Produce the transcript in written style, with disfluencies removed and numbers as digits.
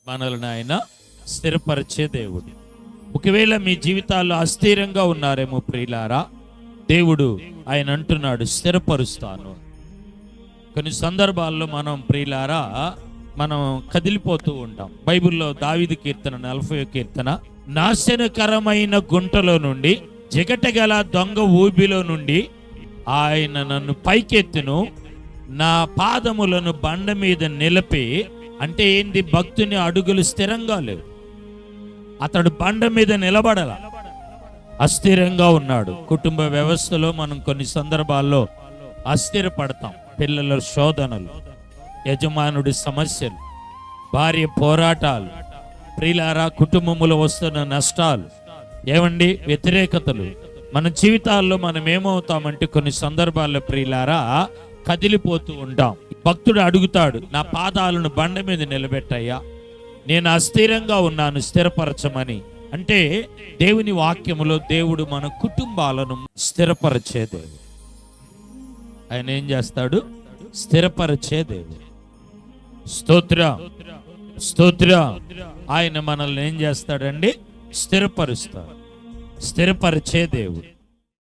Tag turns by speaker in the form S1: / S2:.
S1: మనల్ని ఆయన స్థిరపరిచే దేవుడు. ఒకవేళ మీ జీవితాల్లో అస్థిరంగా ఉన్నారేమో ప్రియులారా, దేవుడు ఆయన అంటున్నాడు స్థిరపరుస్తాను. కొన్ని సందర్భాల్లో మనం ప్రియులారా మనం కదిలిపోతూ ఉంటాం. బైబిల్లో దావీదు కీర్తన 40వ కీర్తన, నాశనకరమైన గుంటలో నుండి జిగటగల దొంగ ఊబిలో నుండి ఆయన నన్ను పైకెత్తును, నా పాదములను బండ మీద నిలిపి. అంటే ఏంది? భక్తుని అడుగులు స్థిరంగా లేవు. అతడు బండ మీద నిలబడాల, అస్థిరంగా ఉన్నాడు. కుటుంబ వ్యవస్థలో మనం కొన్ని సందర్భాల్లో అస్థిరపడతాం. పిల్లల శోధనలు, యజమానుడి సమస్యలు, భార్య పోరాటాలు, ప్రియులారా కుటుంబములో వస్తున్న నష్టాలు, ఏమండి వ్యతిరేకతలు, మన జీవితాల్లో మనం ఏమవుతామంటే కొన్ని సందర్భాల్లో ప్రియులారా కదిలిపోతూ ఉంటాం. భక్తుడు అడుగుతాడు, నా పాదాలను బండ మీద నిలబెట్టయ్యా, నేను అస్థిరంగా ఉన్నాను, స్థిరపరచమని. అంటే దేవుని వాక్యములో దేవుడు మన కుటుంబాలను స్థిరపరిచే దేవుడు. ఆయన ఏం చేస్తాడు? స్థిరపరిచే దేవుడు. స్తోత్రం, స్తోత్రం. ఆయన మనల్ని ఏం చేస్తాడండి? స్థిరపరుస్తాడు. స్థిరపరిచే దేవుడు.